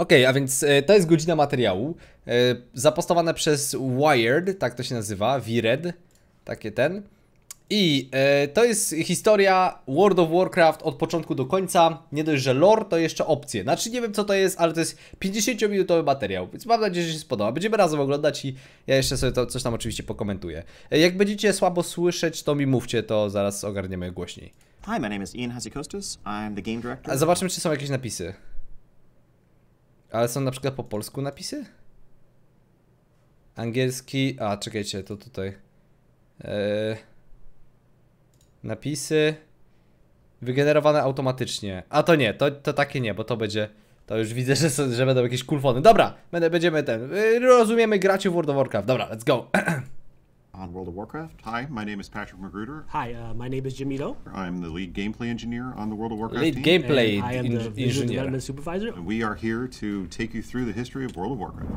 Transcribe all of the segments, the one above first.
Okej, a więc to jest godzina materiału, zapostowane przez Wired, tak to się nazywa, Wired, takie ten. I to jest historia World of Warcraft od początku do końca. Nie dość, że lore, to jeszcze opcje. Znaczy nie wiem co to jest, ale to jest 50-minutowy materiał, więc mam nadzieję, że się spodoba. Będziemy razem oglądać i ja jeszcze sobie to, coś tam oczywiście pokomentuję. Jak będziecie słabo słyszeć, to mi mówcie, to zaraz ogarniemy głośniej. Hi, my name is Ian Hazikostas. I'm the game director. A zobaczmy, czy są jakieś napisy. Ale są na przykład po polsku napisy? Angielski... A, czekajcie, to tutaj... Napisy... Wygenerowane automatycznie. A to nie, to takie nie, bo to będzie... To już widzę, że będą jakieś kulfony. Dobra, będziemy rozumiemy, gracie w World of Warcraft. Dobra, let's go. On World of Warcraft. Hi, my name is Patrick Magruder. Hi, my name is Jimito. I'm the lead gameplay engineer on the World of Warcraft Lead team. gameplay I am the visual development supervisor. And we are here to take you through the history of World of Warcraft.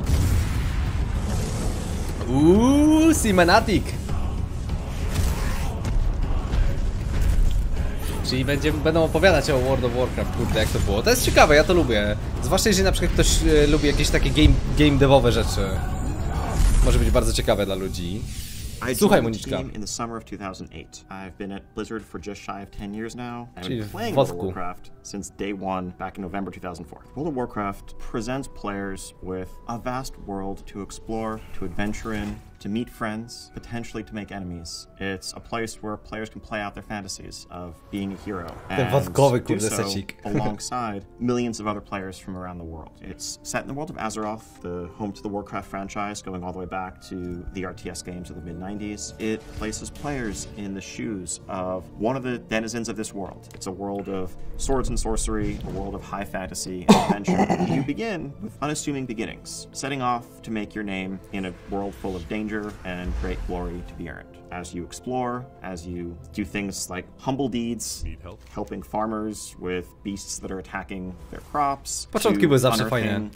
Cinematic. Czyli będą opowiadać o World of Warcraft, kurde, jak to było. To jest ciekawe, ja to lubię. Zwłaszcza jeżeli na przykład ktoś lubi jakieś takie game devowe rzeczy. Może być bardzo ciekawe dla ludzi. Słuchaj, Moniczka. In the summer of 2008. I've been at Blizzard for just shy of 10 years now. I've Czyli been playing World of Warcraft since day one back in November 2004. World of Warcraft presents players with a vast world to explore, to adventure in, to meet friends, potentially to make enemies. It's a place where players can play out their fantasies of being a hero and do so alongside millions of other players from around the world. It's set in the world of Azeroth, the home to the Warcraft franchise, going all the way back to the RTS games of the mid-90s. It places players in the shoes of one of the denizens of this world. It's a world of swords and sorcery, a world of high fantasy and adventure. You begin with unassuming beginnings, setting off to make your name in a world full of danger and great glory to be earned. As you explore, as you do things like humble deeds, helping farmers with beasts that are attacking their crops, początki były zawsze fajne,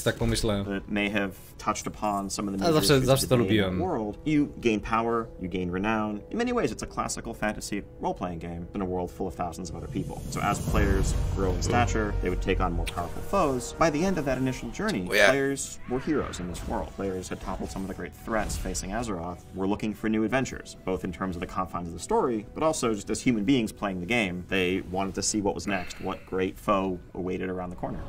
tak pomyślałem. That may have touched upon some of the major to lubiłem. World. You gain power, you gain renown. In many ways, it's a classical fantasy role-playing game in a world full of thousands of other people. So as players grow in stature, they would take on more powerful foes. By the end of that initial journey, players were heroes in this world. Players had toppled some of the great threats facing Azeroth, were looking for new adventures, both in terms of the confines of the story, but also just as human beings playing the game. They wanted to see what was next, what great foe awaited around the corner.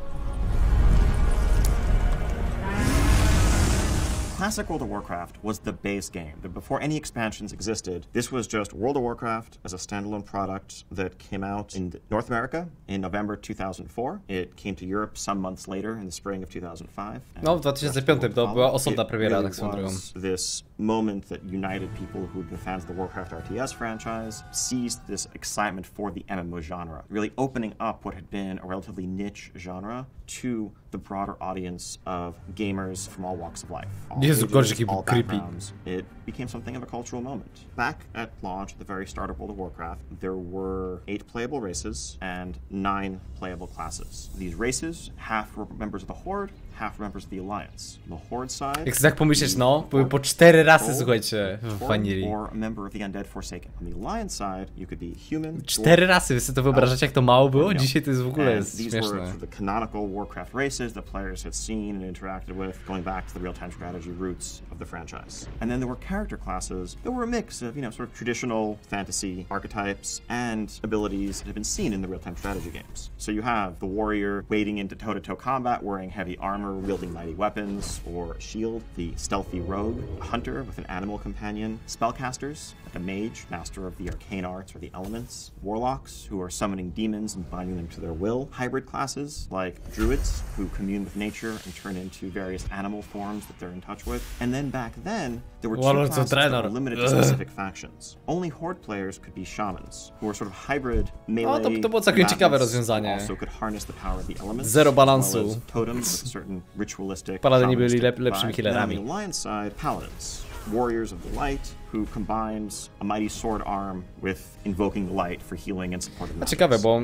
Classic World of Warcraft was the base game. Before any expansions existed, this was just World of Warcraft as a standalone product that came out in North America in November 2004. It came to Europe some months later in the spring of 2005. No, w 2005 to była osobna premiera, tak swoją drogą. This moment that united people who'd been fans of the Warcraft RTS franchise, seized this excitement for the MMO genre, really opening up what had been a relatively niche genre to the broader audience of gamers from all walks of life. All backgrounds. It became something of a cultural moment. Back at launch, at the very start of World of Warcraft, there were 8 playable races and 9 playable classes. These races, half were members of the Horde, half members of the Alliance. On the Horde side, jak tak pomyśleć, no, były po 4 rasy, słuchajcie, w Vanilli. Or a member of the Undead Forsaken. On the Alliance side, you could be human. 4 rasy, wy sobie to wyobrażacie, jak to mało było? Dzisiaj to jest w ogóle śmieszne. These were the canonical Warcraft races that players had seen and interacted with, going back to the real-time strategy roots of the franchise. And then there were character classes that were a mix of, sort of traditional fantasy archetypes and abilities that have been seen in the real-time strategy games. So you have the warrior wading into toe-to-toe combat, wearing heavy armor, wielding mighty weapons or a shield, the stealthy rogue, a hunter with an animal companion, spellcasters, like a mage, master of the arcane arts or the elements, warlocks, who are summoning demons and binding them to their will, hybrid classes like druids, who commune with nature and turn into various animal forms that they're in touch with. And then back then, there were 2 classes that were limited to specific factions. Only Horde players could be shamans, who were sort of hybrid melee to było całkiem ciekawe rozwiązanie. Also could harness the power of the elements. Zero balansu. As well as totems with certain ritualistic. Paladyni byli lepszymi healerami. On the Alliance side, paladins, warriors of the light, who combines a mighty sword arm with invoking the light for healing and support. A ciekawe, bo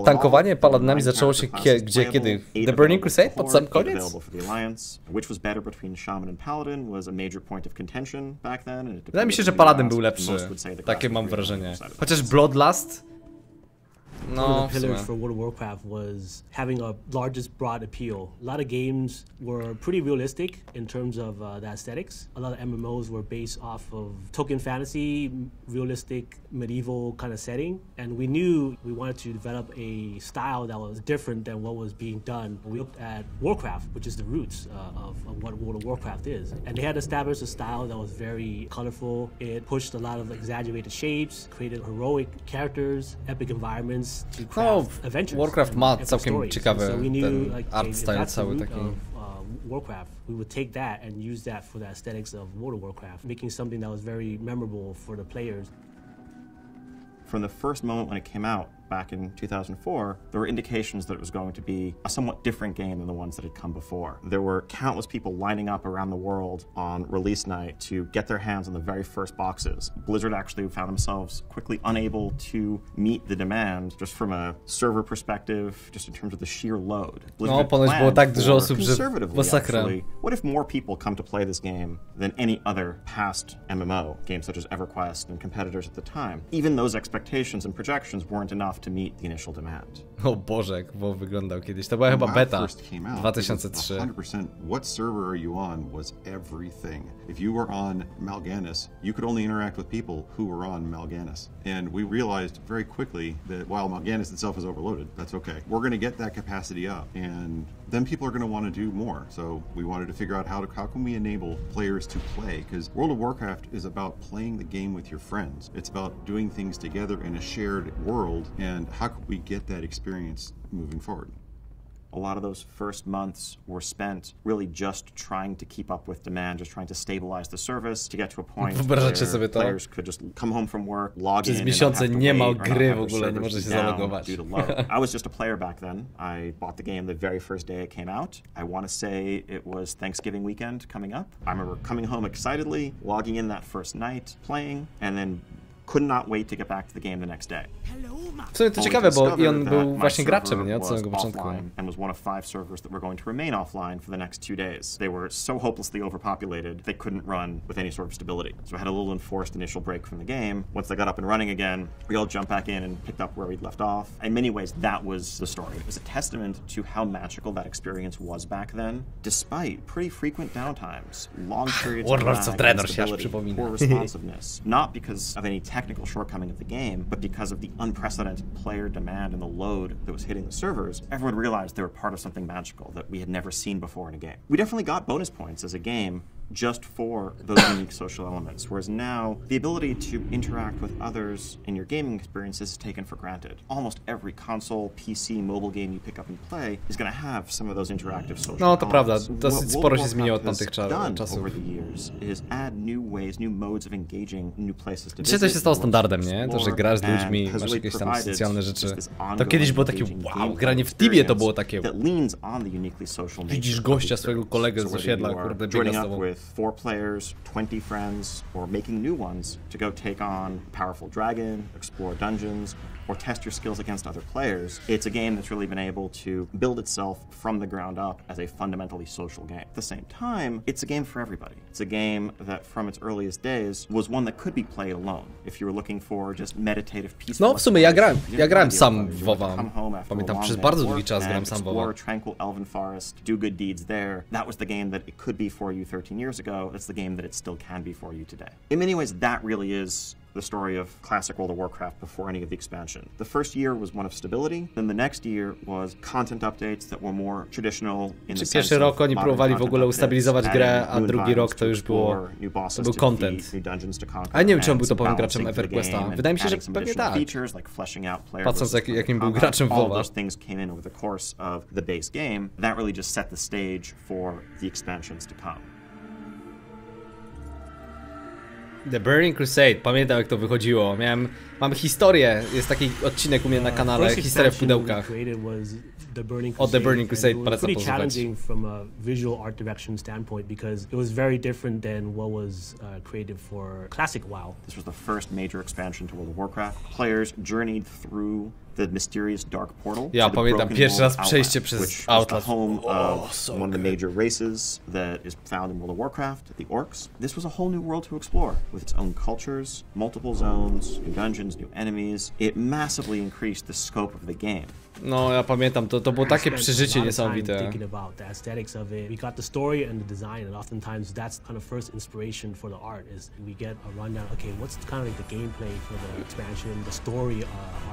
tankowanie paladynami zaczęło się kiedy? The Burning Crusade pod sam koniec? Which was better between shaman and paladin was a major point of contention back then. Wydaje mi się, że paladyn był lepszy. Takie mam wrażenie. Chociaż Bloodlust One of the pillars for World of Warcraft was having a largest broad appeal. A lot of games were pretty realistic in terms of the aesthetics. A lot of MMOs were based off of token fantasy, realistic medieval kind of setting, and we knew we wanted to develop a style that was different than what was being done. We looked at Warcraft, which is the roots of what World of Warcraft is, and they had established a style that was very colorful. It pushed a lot of exaggerated shapes, created heroic characters, epic environments to craft adventures. Warcraft ma całkiem ciekawy so we knew, ten like, art style cały taki. Warcraft, we would take that and use that for the aesthetics of World of Warcraft, making something that was very memorable for the players. From the first moment when it came out, back in 2004, there were indications that it was going to be a somewhat different game than the ones that had come before. There were countless people lining up around the world on release night to get their hands on the very first boxes. Blizzard actually found themselves quickly unable to meet the demand just from a server perspective, just in terms of the sheer load. No, ponoć było tak dużo osób, że masakra. What if more people come to play this game than any other past MMO, games such as EverQuest and competitors at the time? Even those expectations and projections weren't enough to meet the initial demand. O Boże, jak WoW wyglądał kiedyś. To była chyba beta 2003. 100% what server are you on was everything. If you were on Mal'Ganis, you could only interact with people who were on Mal'Ganis. And we realized very quickly that while Mal'Ganis itself is overloaded, that's okay. We're going to get that capacity up, and then people are going to want to do more. So we wanted to figure out how can we enable players to play, because World of Warcraft is about playing the game with your friends. It's about doing things together in a shared world, and how could we get that experience moving forward? A lot of those first months were spent really just trying to keep up with demand, just trying to stabilize the service, to get to a point where players could just come home from work, log in, Przez miesiące nie ma gry w ogóle, nie może się zalogować. I was just a player back then. I bought the game the very first day it came out. I want to say it was Thanksgiving weekend coming up. I remember coming home excitedly, logging in that first night, playing, and then could not wait to get back to the game the next day. W sumie to ciekawe, bo i on był właśnie graczem, nie? Od samego początku. And was one of 5 servers that were going to remain offline for the next 2 days. They were so hopelessly overpopulated, they couldn't run with any sort of stability. So I had a little enforced initial break from the game. Once they got up and running again, we all jumped back in and picked up where we'd left off. In many ways, that was the story. It was a testament to how magical that experience was back then, despite pretty frequent downtimes, long periods of lag, instability, poor responsiveness. Not because of any technical shortcoming of the game, but because of the unprecedented player demand and the load that was hitting the servers. Everyone realized they were part of something magical that we had never seen before in a game. We definitely got bonus points as a game just for those unique social elements, whereas now the ability to interact with others in your gaming experiences is taken for granted. Almost every console, PC, mobile game you pick up and play is going to have some of those interactive social No, to prawda, dosyć sporo się zmieniło od tamtych czasów. Over the years is add new ways, new modes of engaging, new places to Dzisiaj to się stało standardem, nie? To, że grasz z ludźmi, masz jakieś tam socjalne rzeczy. To kiedyś było takie wow, granie w Tibie to było takie widzisz gościa, swojego kolegę z osiedla, kurde, biega z tobą. 4 players, 20 friends, or making new ones to go take on a powerful dragon, explore dungeons, or test your skills against other players. It's a game that's really been able to build itself from the ground up as a fundamentally social game. At the same time, it's a game for everybody. It's a game that from its earliest days was one that could be played alone. If you were looking for just meditative, peaceful... No, w sumie ja grałem sam w WoWa. Pamiętam, przez bardzo długi czas grałem sam w WoWa. Explore tranquil elven forest, do good deeds there. That was the game that it could be for you 13 years ago. That's the game that it still can be for you today. In many ways, that really is the story of classic World of Warcraft before any of the expansion. The first year was one of stability, then the next year was content updates that were more traditional in the sense pierwszy rok oni próbowali w ogóle ustabilizować grę, a drugi rok to już był content. A nie wiem, czy on był topowym graczem EverQuesta. Wydaje mi się, że pewnie tak. Patrząc jakim był graczem WoWa. That really just set the stage for the expansions to come. The Burning Crusade, pamiętam jak to wychodziło. Mam historię, jest taki odcinek u mnie na kanale, historia w pudełkach. O The Burning Crusade polecam posłuchać. From a visual art direction standpoint because it was very different than what was created for classic WoW. This was the first major expansion to World of Warcraft. Players journeyed through the mysterious dark portal. Ja to the pamiętam broken pierwszy raz world przejście Outland, przez which was the Outlast. home of so one of the good. major races that is found in World of Warcraft, the Orcs. This was a whole new world to explore, with its own cultures, multiple zones, new dungeons, new enemies. It massively increased the scope of the game. No, ja pamiętam, to było takie przeżycie niesamowite. Thinking about the aesthetics of it. We got the story and the design, and oftentimes that's kind of first inspiration for the art. Is we get a rundown. Okay, what's kind of like the gameplay for the expansion, the story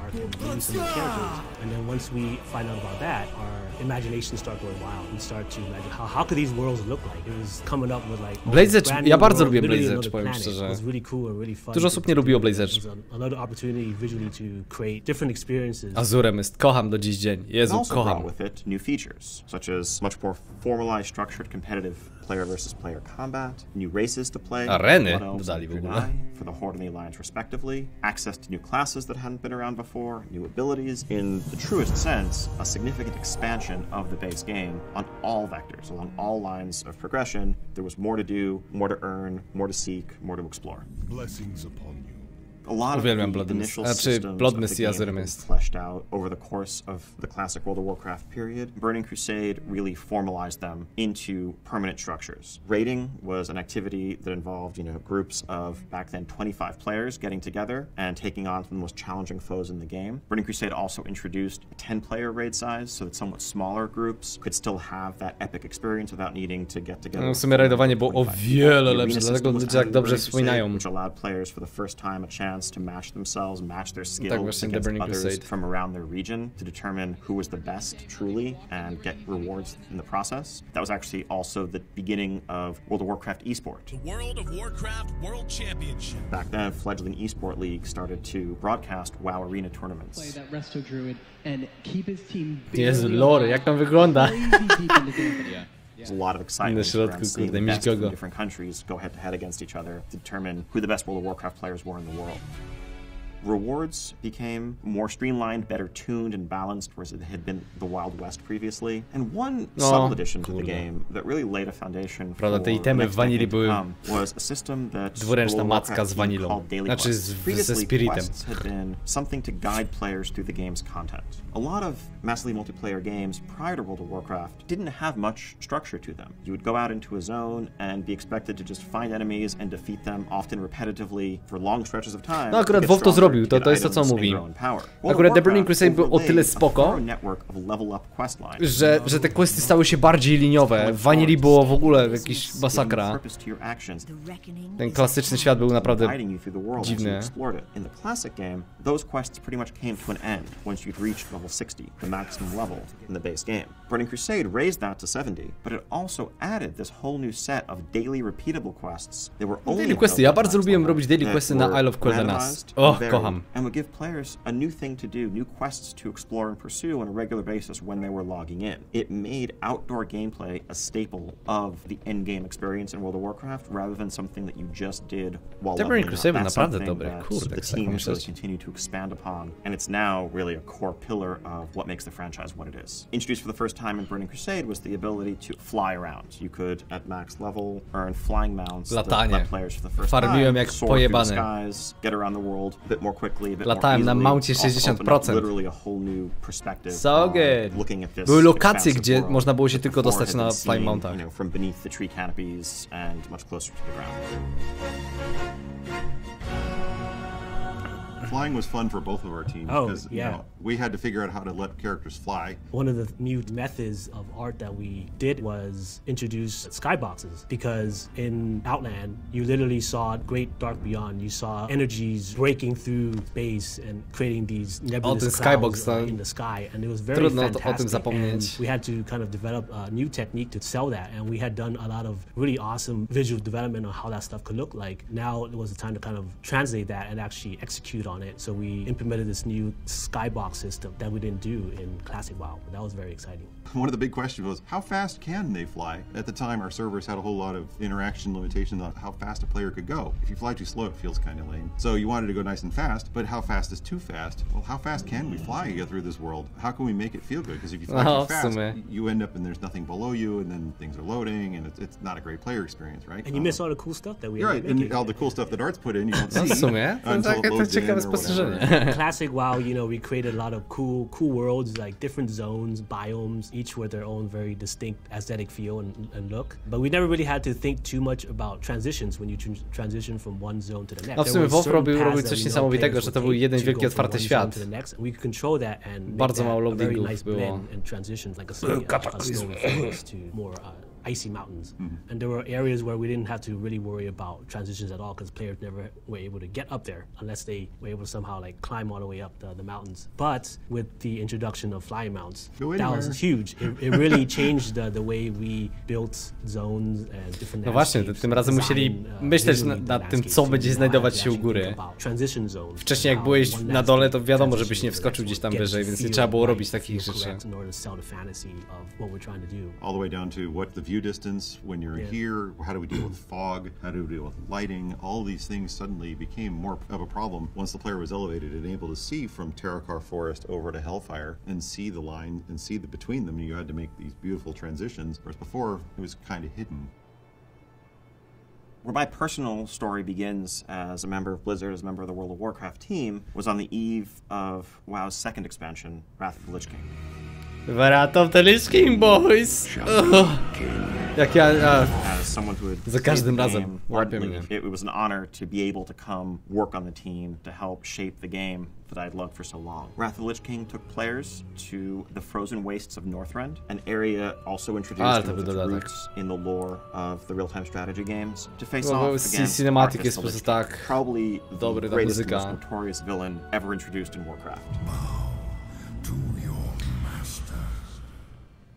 arc, and maybe some of the characters. And then once we find out about that, our imagination start going wild. We start to imagine how could these worlds look like. It was coming up with like Blaze Edge, ja bardzo lubię Blaze Edge, powiem szczerze. It was really cool and really fun. Dużo osób nie lubiło Blaze Edge. Another opportunity visually to create different experiences. Azurem jest, kocham do dziś dzień. Jezu, kocham. With it new features, such as much more formalized, structured, competitive player versus player combat, new races to play, Areny dodali w ogóle. for the Horde and the Alliance respectively, access to new classes that hadn't been around before, new abilities. In the truest sense, a significant expansion of the base game on all vectors, along all lines of progression. There was more to do, more to earn, more to seek, more to explore. Blessings upon you. A lot of the initial systems of the game have been fleshed out over the course of the classic World of Warcraft period. Burning Crusade really formalized them into permanent structures. Raiding was an activity that involved, groups of back then 25 players getting together and taking on some of the most challenging foes in the game. Burning Crusade also introduced a 10-player raid size so that somewhat smaller groups could still have that epic experience without needing to get together. No, w sumie rajdowanie było o wiele lepsze, dlatego ludzie tak dobrze wspominają. Which allowed players for the first time a chance to match themselves, match their skills against others from around their region to determine who was the best truly and get rewards in the process. That was actually also the beginning of World of Warcraft eSport. The World of Warcraft World Championship. Back then, fledgling eSport League started to broadcast WoW Arena tournaments. Play that Resto Druid and keep his team. Jezu, lore, jak on wygląda. There's a lot of excitement around seeing the best from different countries go head-to-head against each other to determine who the best World of Warcraft players were in the world. Rewards became more streamlined, better tuned and balanced, whereas it had been the Wild West previously. And one subtle addition to the game that really laid a foundation for Prawda, te itemy w wanili były was a system that dwuręczna macka z wanilą. Znaczy ze spiritem. Quests had been something to guide players through the game's content. A lot of massively multiplayer games prior to World of Warcraft didn't have much structure to them. You would go out into a zone and be expected to just find enemies and defeat them, often repetitively for long stretches of time. No akurat WoW to zrobił, to jest to co mówi. Akurat The Burning Crusade był o tyle spoko, że te questy stały się bardziej liniowe. W wanili było w ogóle jakiś masakra. Ten klasyczny świat był naprawdę dziwny. In the classic game, those quests pretty much came to an end once you'd reached level 60, the maximum level in the base game. Burning Crusade raised that to 70, but it also added this whole new set of daily repeatable quests. They were only daily questy. Ja bardzo lubiłem robić daily questy na Isle of Quel'Thanas. Kocham. And would give players a new thing to do, new quests to explore and pursue on a regular basis when they were logging in. It made outdoor gameplay a staple of the endgame experience in World of Warcraft rather than something that you just did while leveling up. That's something that the team has really continued to expand upon, and it's now really a core pillar of what makes the franchise what it is. Introduced for the first time in Burning Crusade was the ability to fly around. You could, at max level, earn flying mounts that let players for the first Farmiłem time jak soar through the pojebany. skies, get around the world a bit more quickly, a bit Latałem na mouncie 60%. literally a whole new perspective. So good. Looking at this były lokacje, gdzie można było się tylko dostać na flying mountach. From beneath the tree canopies and much closer to the ground. Flying was fun for both of our teams because we had to figure out how to let characters fly. One of the new methods of art that we did was introduce skyboxes, because in Outland you literally saw great dark beyond. You saw energies breaking through space and creating these nebulous clouds in the sky, and it was very fantastic. And we had to kind of develop a new technique to sell that, and we had done a lot of really awesome visual development on how that stuff could look like. Now it was the time to kind of translate that and actually execute on it. So we implemented this new skybox system that we didn't do in Classic WoW. That was very exciting. One of the big questions was, how fast can they fly? At the time, our servers had a whole lot of interaction limitations on how fast a player could go. If you fly too slow, it feels kind of lame. So you wanted to go nice and fast, but how fast is too fast? Well, how fast can we fly through this world? How can we make it feel good? Because if you fly too fast, you end up and there's nothing below you, and then things are loading, and it's not a great player experience, right? And you miss all the cool stuff that we and all the cool stuff that Art's put in, you don't see until it loads in, spostrzeżenie. Classic WoW, you know, we created a lot of cool worlds, like different zones, biomes, each with their own very distinct aesthetic feel and look. But we never really had to think too much about transitions when you transition from one zone to the next. No w sumie WoW robił coś niesamowitego, że to był jeden wielki otwarty świat. Bardzo mało loadingów było. Kataklizm. Icy mountains, and there were areas where we didn't have to really worry about transitions at all because players never were able to get up there unless they were able to somehow like climb all the way up the mountains. But with the introduction of flying mounts, that was huge. It really changed the way we built zones and different. No właśnie, tym razem musieli myśleć nad tym, co będzie znajdować się u góry. Wcześniej jak byłeś na dole, to wiadomo, żebyś nie wskoczył gdzieś tam wyżej, więc nie trzeba było robić takich rzeczy. All the way down to what the view distance when you're here, how do we deal with fog, how do we deal with lighting, all these things suddenly became more of a problem once the player was elevated and able to see from Terracar Forest over to Hellfire and see the line and see the between them. You had to make these beautiful transitions, whereas before it was kind of hidden. Where my personal story begins as a member of Blizzard, as a member of the World of Warcraft team, was on the eve of WoW's second expansion, Wrath of the Lich King. Wrath of the Lich King, boys! Jak ja... za każdym razem łapie mnie. It was an honor to be able to come work on the team to help shape the game that I'd loved for so long. Wrath of the Lich King took players to the frozen wastes of Northrend, an area also introduced with its roots in the lore of the real-time strategy games, to face off against cinematic jest po prostu tak probably the ta greatest, muzyka. most notorious villain ever introduced in Warcraft.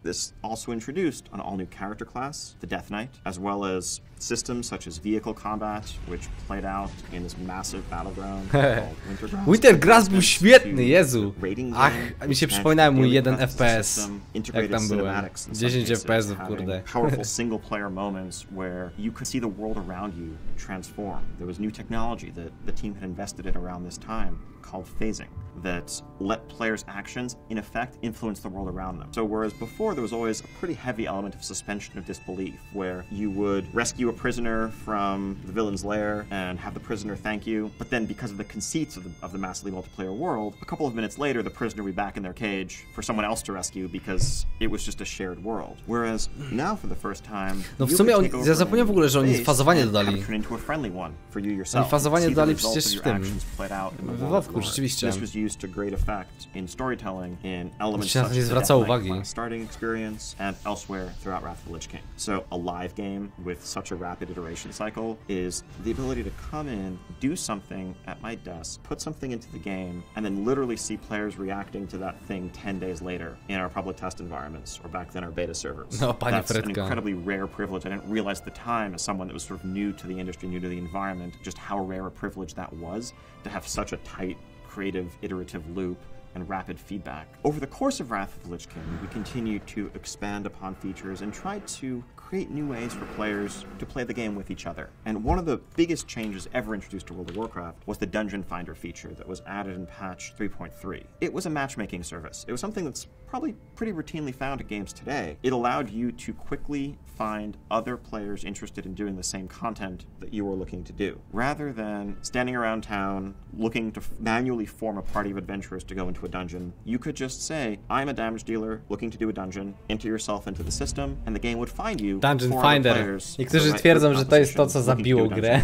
This also introduced an all-new character class, the Death Knight, as well as systems such as vehicle combat, which played out in this massive battleground called Wintergrass. Wintergrass był świetny, Jezu! Ach, mi się przypominał mój 1 FPS, jak tam byłem. 10 FPS, kurde. Powerful single-player moments where you could see the world around you transform. There was new technology that the team had invested in around this time called phasing that let players' actions, in effect, influence the world around them. So whereas before there was always a pretty heavy element of suspension of disbelief, where you would rescue a prisoner from the villain's lair and have the prisoner thank you, but then because of the conceits of the massively multiplayer world, a couple of minutes later the prisoner would be back in their cage for someone else to rescue because it was just a shared world. Whereas now for the first time, no w sumie ja zapomniałem w ogóle, że oni fazowanie dodali. Oni fazowanie dodali przecież w tym. W WoWku, rzeczywiście. Used to great effect in storytelling in elements such as the Death Knight starting experience and elsewhere throughout Wrath of the Lich King. So a live game with such a rapid iteration cycle is the ability to come in, do something at my desk, put something into the game, and then literally see players reacting to that thing 10 days later in our public test environments or back then our beta servers. No, that's an incredibly rare privilege. I didn't realize at the time as someone that was sort of new to the industry, new to the environment, just how rare a privilege that was to have such a tight creative, iterative loop and rapid feedback. Over the course of Wrath of the Lich King, we continued to expand upon features and tried to create new ways for players to play the game with each other. And one of the biggest changes ever introduced to World of Warcraft was the Dungeon Finder feature that was added in patch 3.3. It was a matchmaking service. It was something that's probably pretty routinely found in games today. It allowed you to quickly find other players interested in doing the same content that you were looking to do. Rather than standing around town looking to manually form a party of adventurers to go into a dungeon, you could just say, I'm a damage dealer looking to do a dungeon, enter yourself into the system, and the game would find you. Dungeon Finder. Niektórzy twierdzą, że to jest to, co zabiło grę.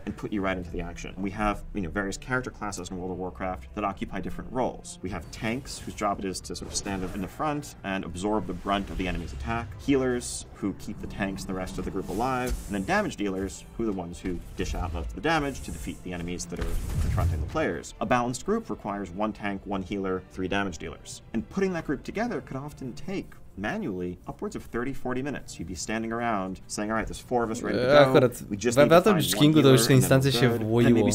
And put you right into the action. We have, various character classes in World of Warcraft that occupy different roles. We have tanks, whose job it is to sort of stand up in the front and absorb the brunt of the enemy's attack. Healers, who keep the tanks and the rest of the group alive. And then damage dealers, who are the ones who dish out most of the damage to defeat the enemies that are confronting the players. A balanced group requires 1 tank, 1 healer, 3 damage dealers. And putting that group together could often take manually upwards of 30-40 minutes. You'd be standing around saying, all right, there's 4 of us ready to go. Akurat w Rabatowym Kingu to już te instancje się włoiło.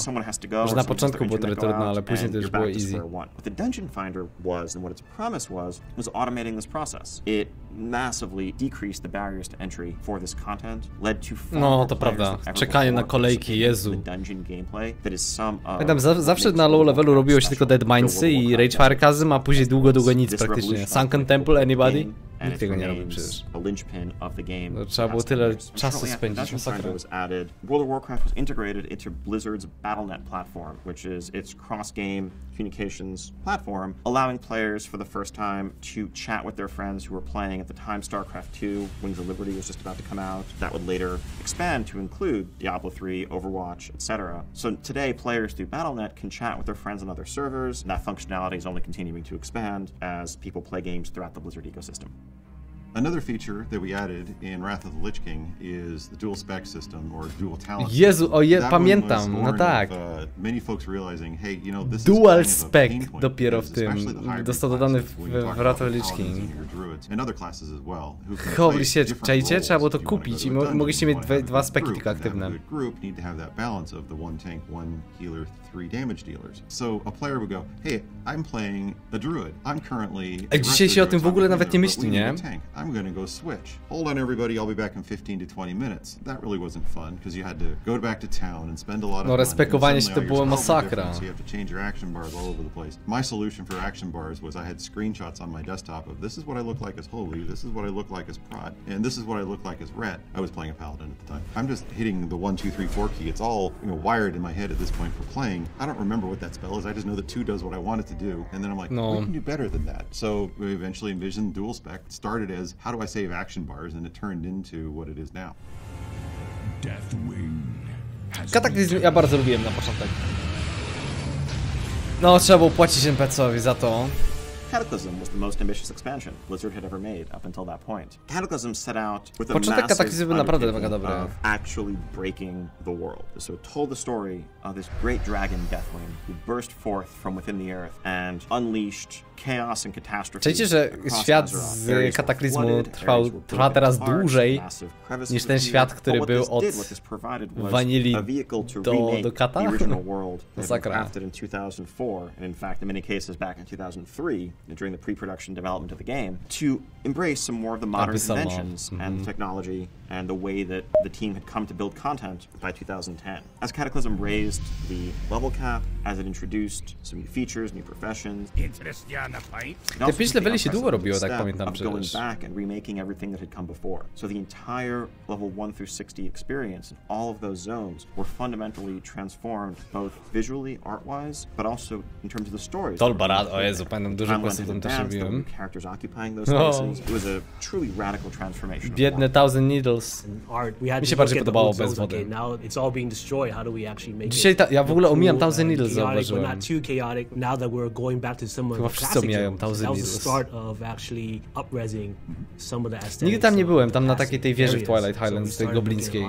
Że na początku było trochę trudno, ale później to już było easy. What the Dungeon Finder was and what its promise was automating this process. It massively decreased the barriers to entry for this content, led to no, to prawda. Czekanie na kolejki, Jezu. Dungeon gameplay that is some Pamiętam, zawsze na low levelu robiło się tylko Dead Mindsy i Rage Firecasm, a później długo nic praktycznie. Sunken Temple, anybody? and Nikt it tego nie robi remains przecież. a linchpin of the game. No, trzeba było tyle czasu spędzić, masakra. Was added, World of Warcraft was integrated into Blizzard's Battle.net platform, which is its cross-game communications platform, allowing players for the first time to chat with their friends who were playing at the time StarCraft 2, Wings of Liberty was just about to come out. That would later expand to include Diablo 3, Overwatch, etc. So today, players through Battle.net can chat with their friends on other servers, and that functionality is only continuing to expand as people play games throughout the Blizzard ecosystem. Another feature that we added in Wrath of the Lich King is the dual spec system or dual talent. Jezu, That pamiętam, one was no born tak. of, many folks realizing, hey, you know, this Dual is kind of a spec pain point, dopiero w especially tym the hybrid został dodany classes, w when you talk Wrath of about the Lich paladins King. and your druids, and other classes as well, who can Holy play shit, different czajcie? roles Trzeba było to if you wanna kupić go i to a dungeon, mogliście you mieć wanna have a dwa good speki group, tylko and have a aktywne. good group need to have that balance of the one tank, one healer, 3 damage dealers. So a player would go, hey, I'm playing a druid. I'm currently a Dzisiaj się o tym w ogóle druid, nawet nie but myśli, we need nie? a tank. I'm gonna go switch. Hold on everybody, I'll be back in 15 to 20 minutes. That really wasn't fun because you had to go back to town and spend a lot of No, money. respekowanie się And to suddenly było all your spells are masakra. different, so you have to change your action bars all over the place. My solution for action bars was I had screenshots on my desktop of this is what I look like as holy, this is what I look like as prod, and this is what I look like as ret. I was playing a paladin at the time. I'm just hitting the 1, 2, 3, 4 key. It's all, you know, wired in my head at this point for playing. I don't remember what that spell is. I just know that 2 does what I want it to do, and then I'm like, No. we can do better than that. So we eventually envisioned dual spec. It started as how do I save action bars, and it turned into what it is now. Kataklizm ja bardzo lubiłem na początek. No, trzeba było płacić NPC-owi za to. Cataclysm was the most ambitious expansion Blizzard had ever made up until that point. Cataclysm set out with a Początek massive Kataklizmu był naprawdę mega undertaking dobry. of actually breaking the world. So it told the story of this great dragon Deathwing who burst forth from within the earth and unleashed chaos and catastrophe. Czujecie, że świat z Kataklizmu trwa teraz dłużej niż ten świat, który był od wanili do Kata? Masakra. In 2004, and in fact in many cases back in 2003 during the pre-production development of the game, to embrace some more of the modern conventions and the technology and the way that the team had come to build content by 2010. As Cataclysm raised the level cap, as it introduced some new features, new professions. Te 5 leveli się długo robiło, tak pamiętam przecież. Going przecież. back and remaking everything that had come before. So the entire level 1 through 60 experience and all of those zones were fundamentally transformed both visually, art-wise, but also in terms of the stories. Tolbarad, o Jezu, pamiętam dużo questów tam też robiłem. Characters occupying those spaces. It was a truly radical transformation. Biedne Thousand Needles. Mi się bardziej podobało bez wody. Dzisiaj ja w ogóle omijam Thousand Needles, zauważyłem. Chyba wszyscy omijają Thousand Needles. Nigdy tam nie byłem, tam na takiej tej wieży w Twilight Highlands, tej goblińskiej.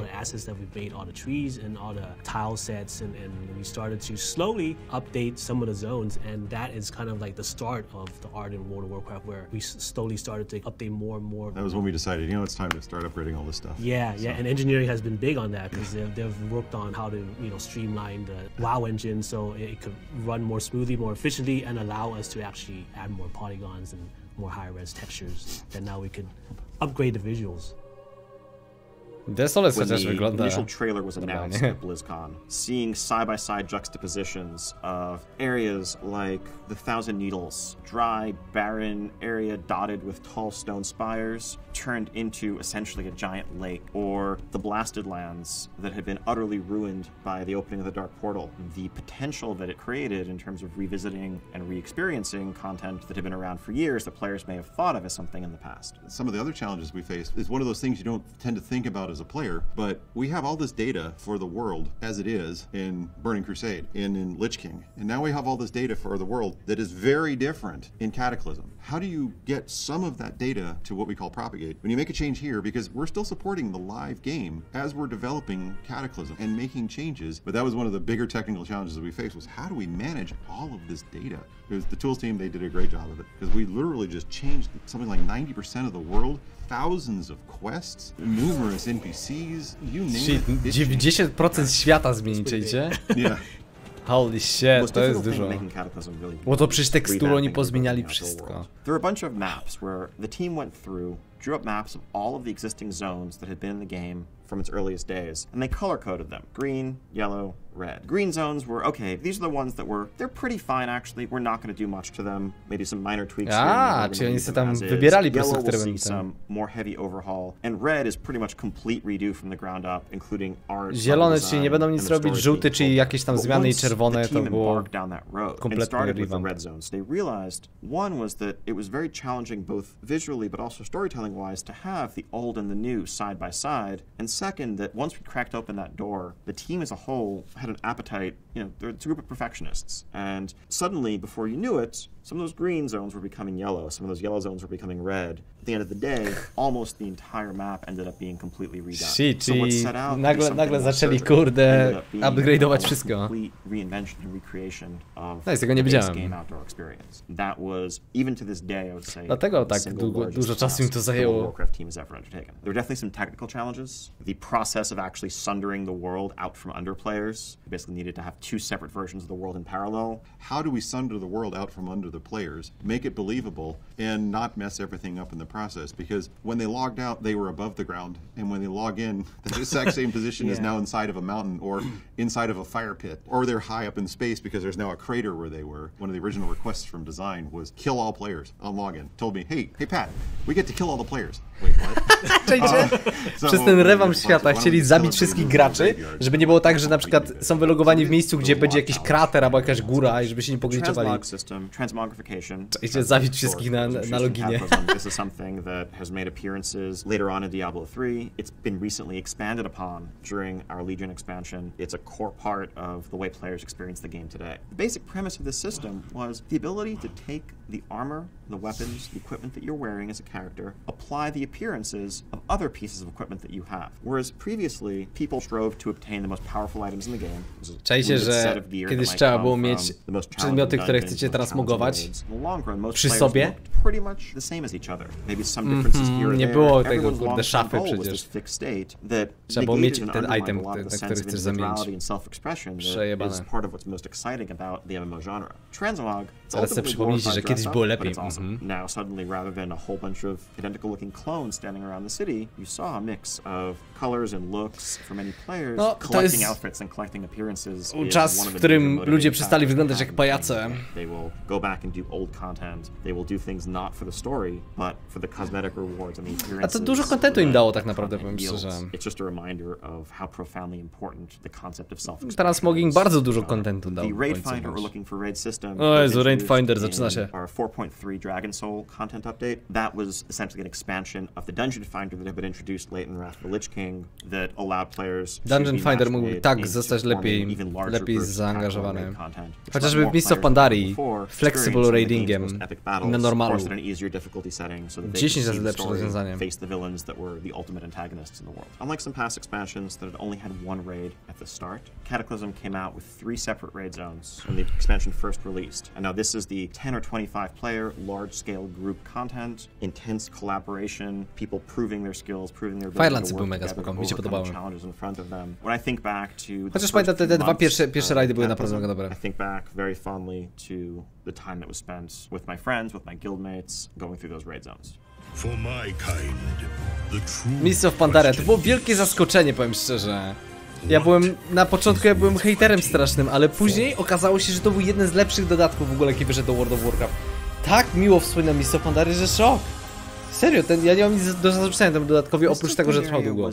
That was when we decided, you know, it's time to start upgrading all this stuff. Yeah, and engineering has been big on that because they've worked on how to, you know, streamline the WoW engine so it could run more smoothly, more efficiently, and allow us to actually add more polygons and more high-res textures. Then now we could upgrade the visuals. Desolate When chociaż the wygląda. initial trailer was announced at BlizzCon, seeing side-by-side juxtapositions of areas like the Thousand Needles, dry, barren area dotted with tall stone spires, turned into essentially a giant lake, or the Blasted Lands that had been utterly ruined by the opening of the Dark Portal. The potential that it created in terms of revisiting and re-experiencing content that had been around for years that players may have thought of as something in the past. Some of the other challenges we faced is one of those things you don't tend to think about as a player, but we have all this data for the world as it is in Burning Crusade and in Lich King, and now we have all this data for the world that is very different in Cataclysm. How do you get some of that data to what we call propagate? When you make a change here, because we're still supporting the live game as we're developing Cataclysm and making changes, but that was one of the bigger technical challenges that we faced was how do we manage all of this data? Because the tools team, they did a great job of it, because we literally just changed something like 90% of the world, thousands of quests, numerous NPCs, you name it. 90% świata zmienicie. Yeah. Holy shit, to jest dużo. Bo to przecież tekstury oni pozmieniali wszystko. There are a bunch of maps where the team went through drew up maps of all of the existing zones that had been in the game from its earliest days, and they color-coded them. Green, yellow, red. Green zones were, okay, these are the ones that they're pretty fine actually, we're not going to do much to them, maybe some minor tweaks here. Czyli oni sobie tam wybierali po prostu, Yellow które will see some more heavy overhaul, and red is pretty much complete redo from the ground up, including art, zielone, czyli nie będą nic robić, żółty, czyli jakieś tam zmiany i czerwone, to było kompletny rewamp. Red zones. They realized one was that it was very challenging both visually but also storytelling-wise to have the old and the new side by side, and second, that once we cracked open that door, the team as a whole had an appetite, it's a group of perfectionists. And suddenly, before you knew it, some of those green zones were becoming yellow, some of those yellow zones were becoming red. At the end of the day, almost the entire map ended up being completely redone. Czyli nagle zaczęli, kurde, upgrade'ować wszystko. No i z tego nie wiedziałem. Dlatego tak dużo czasu mi to zajęło. There were definitely some technical challenges. The process of actually sundering the world out from under players. You basically needed to have two separate versions of the world in parallel. How do we sunder the world out from under the players, make it believable, and not mess everything up in the process? Because when they logged out, they were above the ground, and when they log in, the exact same position is now inside of a mountain or inside of a fire pit, or they're high up in space because there's now a crater where they were. One of the original requests from design was kill all players on login. Told me, hey Pat, we get to kill all the players. Wait, what? Przez ten rewamp świata chcieli zabić wszystkich graczy, żeby nie było tak, że na przykład są wylogowani w miejscu, gdzie będzie jakiś krater albo jakaś góra i żeby się nie pogliczowali. Chcieli zabić wszystkich na loginie. This is something that has made appearances later on in Diablo 3. It's been recently expanded upon during our Legion expansion. It's a core part of the way players experience the game today. The basic premise of this system was the ability to take the armor, the weapons, the equipment that you're wearing as a character, apply the appearances of other pieces of equipment that you have. Whereas previously, people strove to obtain the most powerful items in the game. Czajcie, że kiedyś trzeba było mieć przedmioty, które chcecie transmogować przy sobie? Nie było tego, kurde, szafy przecież. Trzeba było mieć ten item, na który chcesz zamienić. Przejebane. Ale sobie przypomnijcie, że kiedyś było lepiej. Now suddenly, rather than a whole bunch of identical looking clones standing around the city, you saw a mix of colors and looks for many players. Collecting outfits and collecting appearances. Czas, w którym ludzie przestali wyglądać jak pajace. They will go back and do old content. They will do things not for the story, but for the cosmetic rewards and the appearances. A to dużo kontentu im dało tak naprawdę, powiem szczerze. It's just a reminder of how profoundly important the concept of self-expression. Transmogging bardzo dużo kontentu dał. The raid finder we're looking for raid system. O Jezu, raid finder zaczyna się. Our 4.3 Dragon Soul content update. That was essentially an expansion of the Dungeon Finder that had been introduced late in Wrath of the Lich King that allowed players. Dungeon Finder mógłby tak zostać lepiej zaangażowany. Chociażby w Mists of Pandarii, flexible raidingiem na normalu. 10 razy lepsze rozwiązanie. Unlike some past expansions that had only had one raid at the start, Cataclysm came out with 3 separate raid zones when the expansion first released. And now this is the 10 or 25 player large-scale group content, intense collaboration, people proving their skills, proving their ability to work together, overcome the challenges in front of them. When I think back to chociaż pamiętam, te dwa pierwsze rajdy były naprawdę mega dobre. I think back very fondly to the time that was spent with my friends, with my guildmates, going through those raid zones. For my kind, the true Mists of Pandaria, to było wielkie zaskoczenie, powiem szczerze. Na początku byłem hejterem strasznym, ale później okazało się, że to był jeden z lepszych dodatków w ogóle, jaki wyszedł do World of Warcraft. Tak miło wspominam Mists of Pandaria, że szok. Serio, ja nie mam nic do zarzucenia temu dodatkowi, oprócz tego, że trwał długo.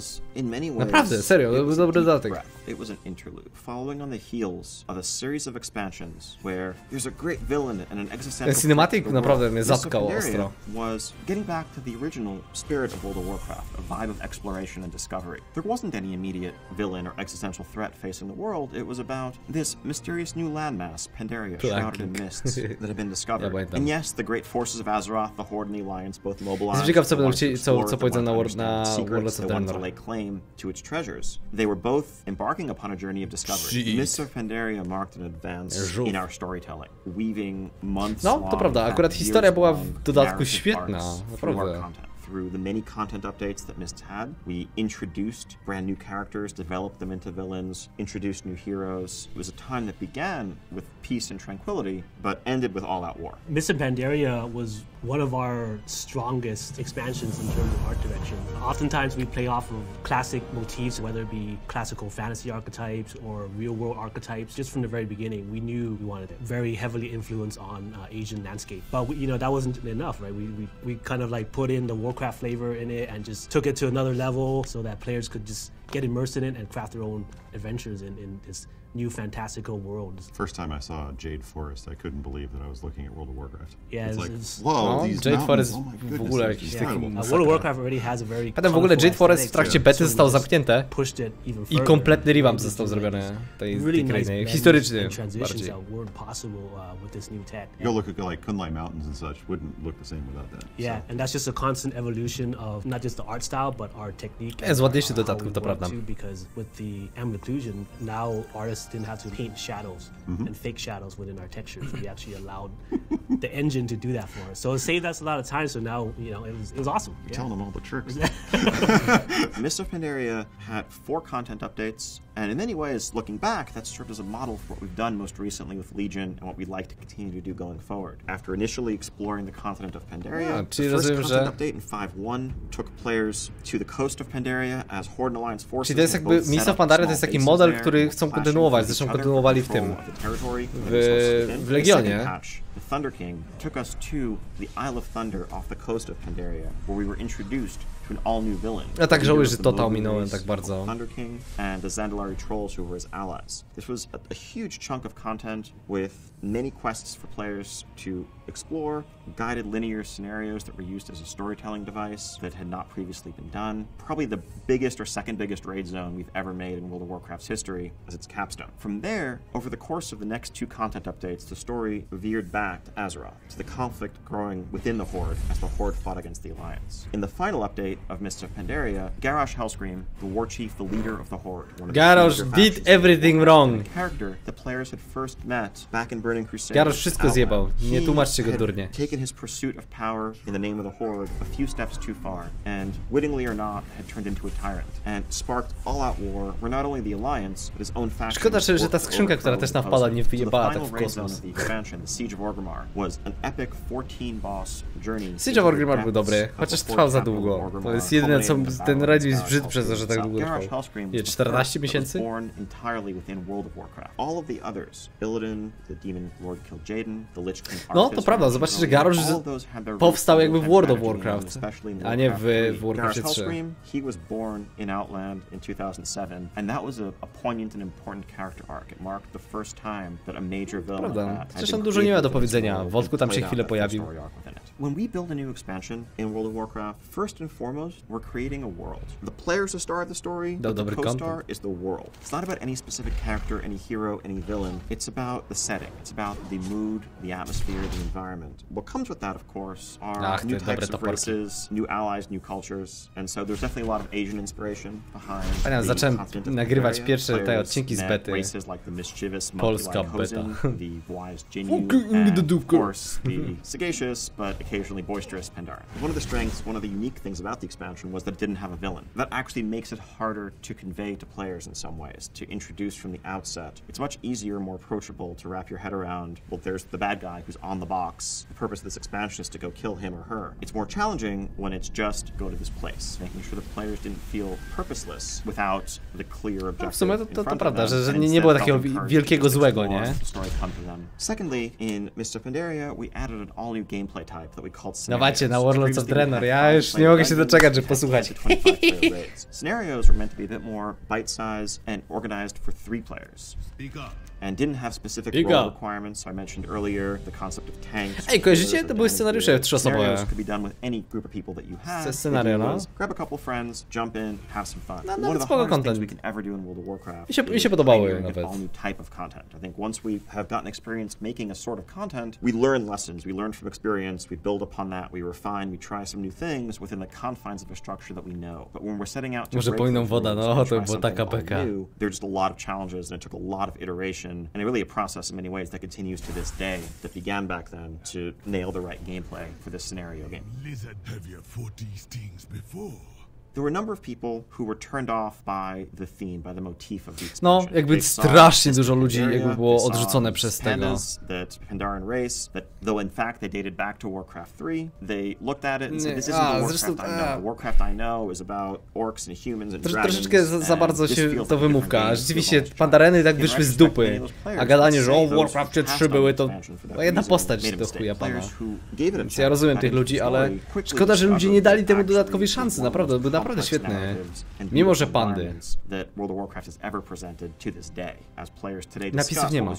Naprawdę, serio, to był dobry dodatek. It was an interlude, following on the heels of a series of expansions where there's a great villain and an existential. Ten cinematic naprawdę mnie zatkał ostro. Was getting back to the original spirit of World of Warcraft, a vibe of exploration and discovery. There wasn't any immediate villain or existential threat facing the world. It was about this mysterious new landmass, Pandaria, shrouded in mists, that had been discovered. And yes, the great forces of Azeroth, the Horde and the Alliance both mobilized. Jestem ciekaw, co powiedzą na Warlords of Draenor. Lay claim to its treasures. They were both embarking upon a journey of discovery. Mists of Pandaria marked an advance in our storytelling, weaving months long, to prawda, akurat historia była w dodatku świetna, naprawdę. through the many content updates that Mists had. We introduced brand new characters, developed them into villains, introduced new heroes. It was a time that began with peace and tranquility, but ended with all-out war. Mists of Pandaria was one of our strongest expansions in terms of art direction. Oftentimes we play off of classic motifs, whether it be classical fantasy archetypes or real-world archetypes. Just from the very beginning, we knew we wanted it. Very heavily influenced on Asian landscape. But that wasn't enough, right? We kind of like put in the Warcraft flavor in it and just took it to another level so that players could just get immersed in it and craft their own adventures in this new fantastical world. First time I saw Jade Forest, I couldn't believe that I was looking at World of Warcraft. Yeah, it's like, it's, whoa, these Jade Forest mountains, oh my w goodness, ogóle it's jakiś incredible. taki World of Warcraft already has a very Potem w ogóle Jade Forest w trakcie bety został zamknięte i kompletny revamp został zrobiony tej krainy, historyczny bardziej. Go look at like Kunlai Mountains and such, wouldn't look the same without that. Yeah, and that's just a constant evolution of not just the art style, but our technique. Jest ładniejszy dodatków, to prawda. Because with the ambient occlusion, now artists didn't have to paint shadows and fake shadows within our textures. We actually allowed the engine to do that for us. So it saved us a lot of time. So now, it was awesome. You're telling them all the tricks. Mists of Pandaria had 4 content updates, and in many ways, looking back, that served as a model for what we've done most recently with Legion and what we'd like to continue to do going forward. After initially exploring the continent of Pandaria, the first content update in 5.1 took players to the coast of Pandaria as Horde and Alliance forces. Czyli to jest jakby Mists of Pandaria to jest taki model, który chcą kontynuować, zresztą kontynuowali w tym, w Legionie. The Thunder King took us to the Isle of Thunder off the coast of Pandaria, where we were introduced to an all-new villain. Ja tak żałuję, że to ominąłem tak bardzo. Thunder King and the Zandalari trolls who were his allies. This was a huge chunk of content with many quests for players to explore, guided linear scenarios that were used as a storytelling device that had not previously been done. Probably the biggest or second biggest raid zone we've ever made in World of Warcraft's history as its capstone. From there, over the course of the next 2 content updates, the story veered back to Azeroth, to the conflict growing within the Horde as the Horde fought against the Alliance. In the final update of Mists of Pandaria, Garrosh Hellscream, the war chief, the leader of the Horde, Garrosh did everything wrong. The character the players had first met back in Burning Crusade. Garrosh wszystko zjebał. Nie tłumaczcie go durnie. Taken his pursuit of power in the name of the Horde a few steps too far, and wittingly or not, had turned into a tyrant and sparked all-out war where not only the Alliance but his own faction. Szkoda, że ta skrzynka, która też nam wpada, nie wyjebała tak w kosmos. The expansion, the Siege of Orgrimmar, was an epic 14-boss journey. Siege of Orgrimmar był dobry, chociaż trwał za długo. To jest jedyne, co ten raid jest brzydki przez to, że tak długo trwał. Nie, 14 miesięcy? Born entirely within World of Warcraft. All of the others, Illidan, the Demon Lord killed Jaden, the Lich King. No, to prawda, zobaczcie, że Garrosh powstał jakby w World of Warcraft, a nie w Warcraft 3. He was born in Outland in 2007, and that was a poignant and important character arc. It marked the first time that a major villain like that. Przecież on dużo nie ma do powiedzenia. Wodku tam się chwilę pojawił. When we build a new expansion in World of Warcraft, first and foremost, we're creating a world. The player's the star of the story, but the co-star is the world. It's not about any specific character, any hero, any villain. It's about the setting. It's about the mood, the atmosphere, the environment. What comes with that, of course, are new types of races, new allies, new cultures, and so there's definitely a lot of Asian inspiration behind. Zacząłem nagrywać pierwsze te odcinki z bety. Polska beta. The wise Jinyu, and of course the sagacious but occasionally boisterous Pandaren. One of the strengths, one of the unique things about the expansion was that it didn't have a villain. That actually makes it harder to convey to players in some ways, to introduce from the outset. It's much easier, more approachable to wrap your head around, well, there's the bad guy who's on the box. The purpose of this expansion is to go kill him or her. It's more challenging when it's just go to this place, making sure the players didn't feel purposeless without the clear objective. W sumie to prawda, że nie było takiego wielkiego złego, nie? Secondly, in Mists of Pandaria, we added an all-new gameplay type that we called scenarios. Dawajcie na Warlords of Draenor, ja już nie mogę się doczekać, żeby posłuchać. Scenarios were meant to be a bit more bite-sized and organized for 3 players. And didn't have specific role requirements, so I mentioned earlier the concept of tanks. Ej, kojarzycie? To były scenariusze 3-osobowe. Could be done with any group of people that you have. Scenario, no. Grab a couple friends, jump in, have some fun. No, one of the hardest things we can ever do in World of Warcraft. Mi się podobały nawet. All new type of content. I think once we have gotten experience making a sort of content, we learn lessons, we learn from experience, we build upon that, we refine, we try some new things within the confines of a structure that we know. But when we're setting out to Może płyną woda, no to była taka beka. There's just a lot of challenges and it took a lot of iteration exploration, and really a process in many ways that continues to this day, that began back then to nail the right gameplay for this scenario game. Lizard, have you fought these things before? There were a number of people who were turned off by the theme, by the motif of the No, expansion. jakby strasznie dużo ludzi jakby było odrzucone przez tego. That Pandaren race, that though in fact they dated back to Warcraft 3, they looked at it and said, this isn't the Warcraft I know. The Warcraft I know is about orcs and humans and dragons. Troszeczkę za bardzo się to wymówka. Rzeczywiście Pandareny tak wyszły z dupy. A gadanie, że o Warcraftie 3 były, to jedna postać do chuja pana. Więc ja rozumiem tych ludzi, ale szkoda, że ludzie nie dali temu dodatkowej szansy. Naprawdę, był naprawdę świetny. Mimo, że pandy. Napisów nie ma.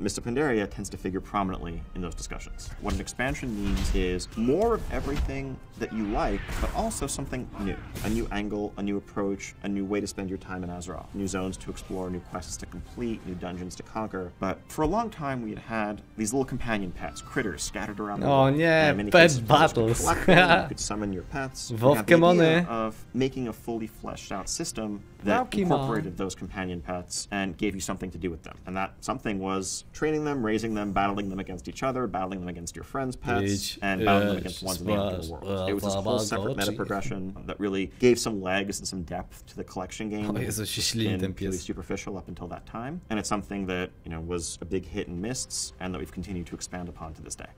Mr. Pandaria tends to figure prominently in those discussions. What an expansion means is more of everything that you like, but also something new. A new angle, a new approach, a new way to spend your time in Azeroth. New zones to explore, new quests to complete, new dungeons to conquer. But for a long time we had these little companion pets, critters scattered around the world. Oh nie, pet battles. You could summon your pets. Wowkemony. Of making a fully fleshed out system that incorporated those companion pets and gave you something to do with them. And that something was training them, raising them, battling them against each other, battling them against your friends' pets, and battling them against ones in the underworld. It was this whole separate meta progression that really gave some legs and some depth to the collection game. Been really superficial up until that time, and it's something that, you know, was a big hit and miss, and that we've continued to expand upon to this day.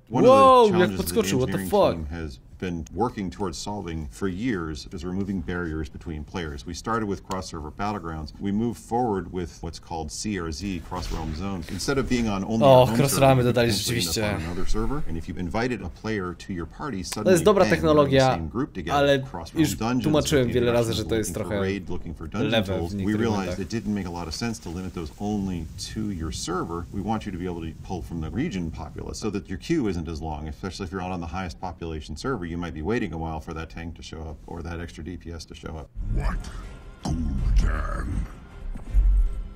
One of the challenges that the engineering team has been working towards solving for years is removing barriers between players. We started with cross-server battlegrounds. We moved forward with what's called CRZ, cross-realm zones. Instead of being on only our home server, dodali on rzeczywiście. another server, and if you invited a player to your party, suddenly To jest dobra bang, we're in the technologia, same group together. ale Cross-realm już dungeons, tłumaczyłem looking wiele for razy, że to jest looking for trochę raid, looking for dungeon lewe w tools. We niektórych realized momentach. it didn't make a lot of sense to limit those only to your server. We want you to be able to pull from the region populace so that your queue isn't as long, especially if you're on the highest population server. You might be waiting a while for that tank to show up or that extra DPS to show up. What Gul'dan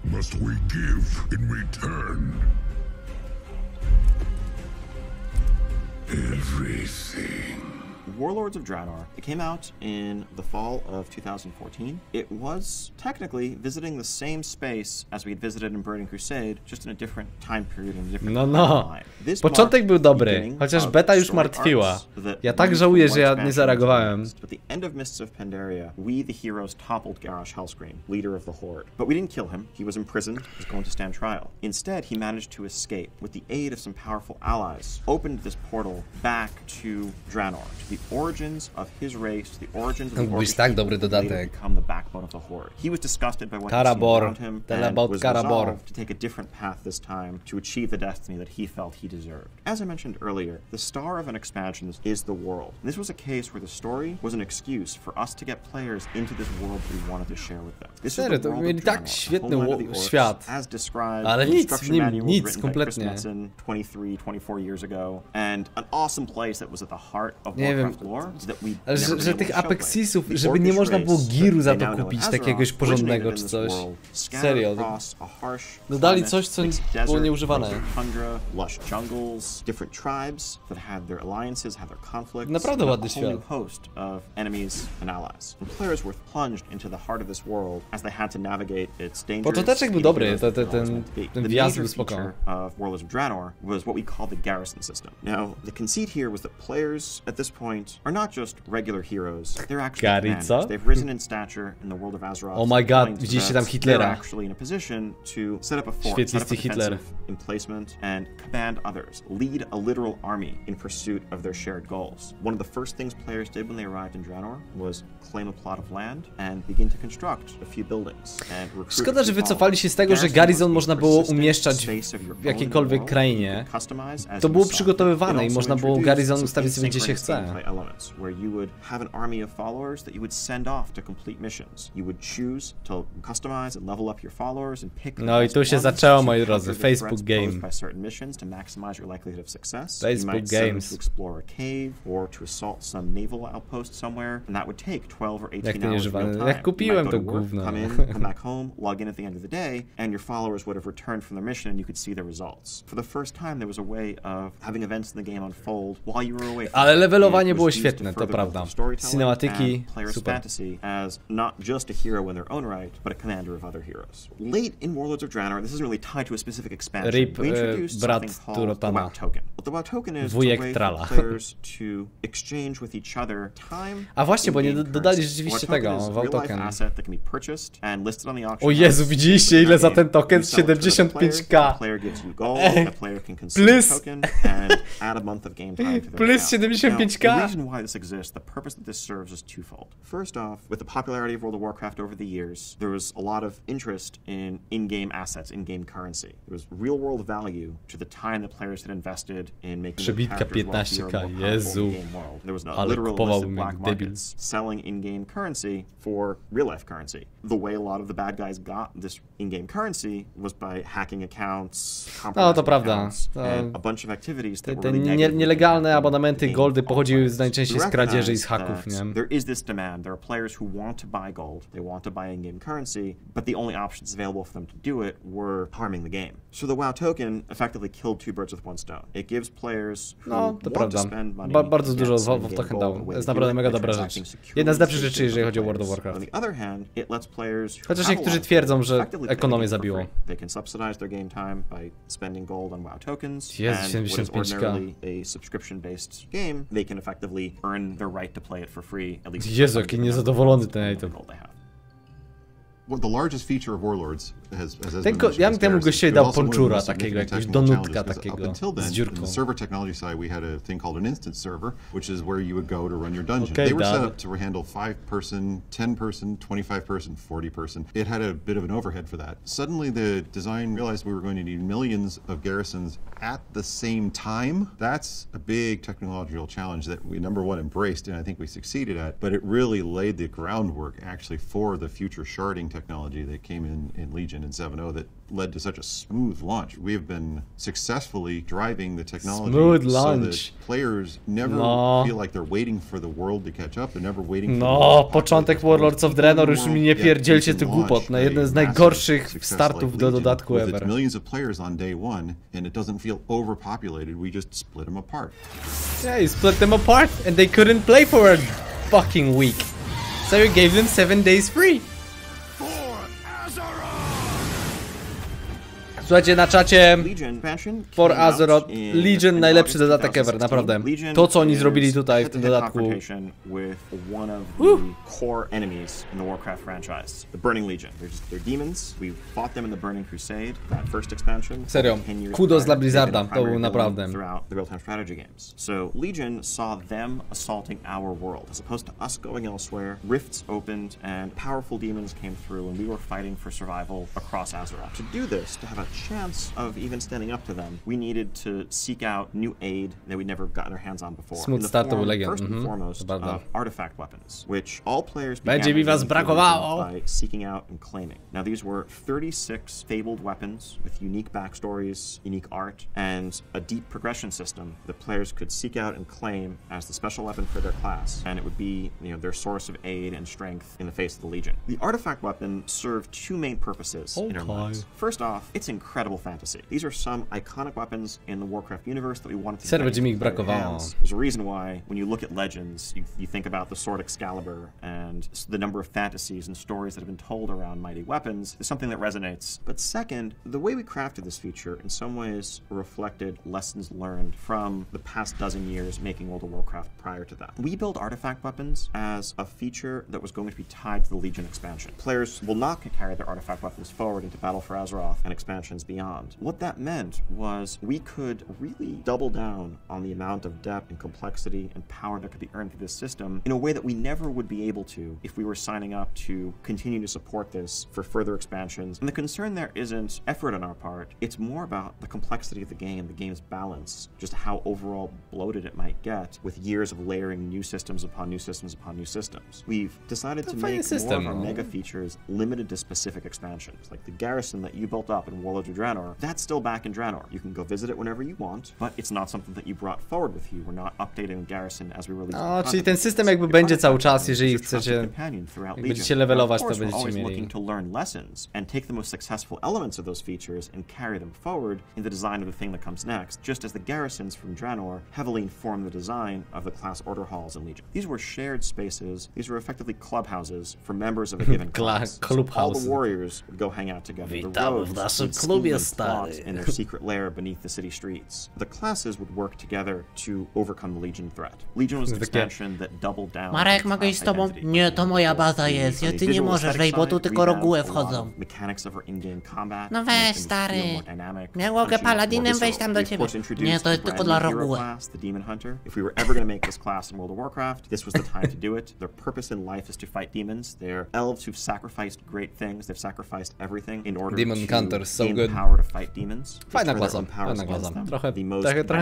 must we give in return? Everything. Warlords of Draenor. It came out in the fall of 2014. It was technically visiting the same space as we had visited in Burning Crusade, just in a different time period and a different timeline. Początek był dobry, chociaż beta już martwiła. Ja tak żałuję, że ja nie zareagowałem. At the end of Mists of Pandaria, we the heroes toppled Garrosh Hellscream, leader of the Horde. But we didn't kill him. He was imprisoned, was going to stand trial. Instead, he managed to escape with the aid of some powerful allies, opened this portal back to Draenor, to the origins of his race, to the origins of the Orcish people who later become the backbone of the Horde. He was disgusted by what he seen around him and was resolved to take a different path this time to achieve the destiny that he felt he deserved. As I mentioned earlier, the star of an expansion is the world. And this was a case where the story was an excuse for us to get players into this world that we wanted to share with them. This is the world of Draenor, the homeland of the orcs, as described in the instruction manual written by Chris Metzen 23, 24 years ago, and an awesome place that was at the heart of Warcraft lore that we Ale never że tych Apexisów, żeby nie można było giru za to kupić, takiegoś porządnego czy coś. Serio. Dodali coś, co było nieużywane. Naprawdę ładny świat. Począteczek był dobry, ten wjazd był spoko. Are not just regular heroes. They're actually Gary, co? They've risen in stature in the world of Azeroth. Oh my god, widzieliście tam Hitlera. They're actually in a position to set up a fort, set up a defensive emplacement, and command others. Lead a literal army in pursuit of their shared goals. One of the first things players did when they arrived in Draenor was claim a plot of land and begin to construct a few buildings and recruit. Szkoda, że wycofali się z tego, że Garrison można było umieszczać w jakiejkolwiek krainie. To było przygotowywane i można było Garrison ustawić sobie gdzie się chce. Where you would have an army of followers that you would send off to complete missions. You would choose to customize and level up your followers and pick. No i tu się zaczęło, moi drodzy, Facebook Game. By certain missions to maximize your likelihood of success. Facebook Games. To explore a cave or to assault some naval outpost somewhere, and that would take 12 or 18 hours of real time. Jak kupiłem to gówno. Come in, come back home, log in at the end of the day, and your followers would have returned from their mission and you could see the results. For the first time there was a way of having events in the game unfold while you were away from Ale levelowanie było świetne, to prawda. Cinematyki, super. As not just a hero in their own right, but a commander of other heroes. Late in Warlords of Draenor, this isn't really tied to a specific expansion. Rip, We introduced something called the WoW token. What the WoW token is a way for players to exchange with each other time. A właśnie, bo nie dodali rzeczywiście tego, WoW token. Asset that can be purchased and listed on the auction. O Jezu, widzieliście ile za ten token? 75k. Plus 75k. The reason why this exists, the purpose that this serves is twofold. First off, with the popularity of World of Warcraft over the years, there was a lot of interest in in-game assets, in-game currency. There was real-world value to the time that players had invested in making the characters wealthier and more powerful in the game world. There was a literal illicit black markets selling in-game currency for real-life currency. The way a lot of the bad guys got this in-game currency was by hacking accounts, compromising accounts, and a bunch of activities that were really negative. Nielegalne abonamenty goldy pochodziły najczęściej z kradzieży i z haków, nie? There is this demand. There are players who want to buy gold. They want to buy in-game currency, but the only options available for them to do it were harming the game. So the WoW token effectively killed two birds with one stone. It gives players who want to spend money. Bardzo dużo WoW token dał. Jest naprawdę mega dobra rzecz. Jedna z lepszych rzeczy, jeżeli chodzi o World of Warcraft. Chociaż niektórzy twierdzą, że ekonomię zabiło. They can subsidize their game time by spending gold on WoW tokens. Jezu, and what is 75k. ordinarily a subscription-based game, they can effectively earn their right to play it for free. At least Jezu, jaki niezadowolony ten item. Well, the largest feature of Warlords has ja bym temu gościowi dał ponczura takiego, jakiegoś donutka takiego z dziurką. On the server technology side, we had a thing called an instance server, which is where you would go to run your dungeon. They were set up to handle 5-person, 10-person, 25-person, 40-person. It had a bit of an overhead for that. Suddenly the design realized we were going to need millions of garrisons at the same time. That's a big technological challenge that we, number one, embraced, and I think we succeeded at, but it really laid the groundwork actually for the future sharding technology that came in Legion and 7.0 that led to such a smooth launch. We have been successfully driving the technology so that players never feel like they're waiting for the world to catch up. They're never waiting for początek Warlords of Draenor, już mi nie pierdzielcie to głupot. Na jeden z najgorszych startów do dodatku ever. Millions of players on day one and it doesn't feel overpopulated. We just split them apart. Yeah, you split them apart and they couldn't play for a fucking week. So you gave them 7 days free. Słuchajcie, na czacie For Azeroth, Legion najlepszy dodatek ever, naprawdę. To co oni zrobili tutaj w tym dodatku. Core enemies in the Warcraft franchise, the Burning Legion. They're demons. We fought them in the Burning Crusade, that first expansion. Serio, kudos dla Blizzarda, to był naprawdę. Throughout the real-time strategy games. So Legion saw them assaulting our world, as opposed to us going elsewhere. Rifts opened and powerful demons came through, and we were fighting for survival across Azeroth. To do this, to have a chance of even standing up to them, we needed to seek out new aid that we'd never gotten our hands on before. Smooth start to Legion. First and foremost, of artifact weapons, which all players będzie mi was brakowało by seeking out and claiming. Now these were 36 fabled weapons with unique backstories, unique art, and a deep progression system that players could seek out and claim as the special weapon for their class, and it would be, you know, their source of aid and strength in the face of the Legion. The artifact weapon served two main purposes in our lives. First off, it's incredible fantasy. These are some iconic weapons in the Warcraft universe that we wanted to będzie mi ich brakowało. There's a reason why when you look at Legends, you think about the sword Excalibur and the number of fantasies and stories that have been told around mighty weapons is something that resonates. But second, the way we crafted this feature in some ways reflected lessons learned from the past dozen years making World of Warcraft prior to that. We built artifact weapons as a feature that was going to be tied to the Legion expansion. Players will not carry their artifact weapons forward into Battle for Azeroth and expansions beyond. What that meant was we could really double down on the amount of depth and complexity and power that could be earned through this system in a way that we never would be able to if we were signing up to continue to support this for further expansions. And the concern there isn't effort on our part, it's more about the complexity of the game's balance, just how overall bloated it might get with years of layering new systems upon new systems upon new systems. We've decided to make more of our mega features limited to specific expansions, like the garrison that you built up in Warlords of Draenor, that's still back in Draenor. You can go visit it whenever you want, but it's not something that you brought forward with you. We're not updating the garrison as we release. No, czyli ten system jakby będzie cały czas, jeżeli chcecie, jak będziecie levelować, to będziecie mieli. Looking to learn lessons and take the most successful elements of those features and carry them forward in the design of the thing that comes next, just as the garrisons from Draenor heavily inform the design of the class order halls in Legion. These were shared spaces. These were effectively clubhouses for members of a given class. So all the warriors would go hang out together. The rogues would scheme and plot in their secret lair beneath the city streets. The classes would work together to overcome the Legion threat. Legion was an expansion that doubled down. Marek, mogę iść z tobą? Nie, to moja baza jest. Ty nie możesz wejść, bo tu tylko rogułe wchodzą. No weź, stary. Ja mogę paladinem wejść tam do ciebie. Nie, to jest tylko dla rogułe. If we were ever going to make this class in World of Warcraft, this was the time to do it. Their purpose in life is to fight demons. They're elves who've sacrificed great things. They've sacrificed everything in order to gain power to fight demons. Fajna klasa, trochę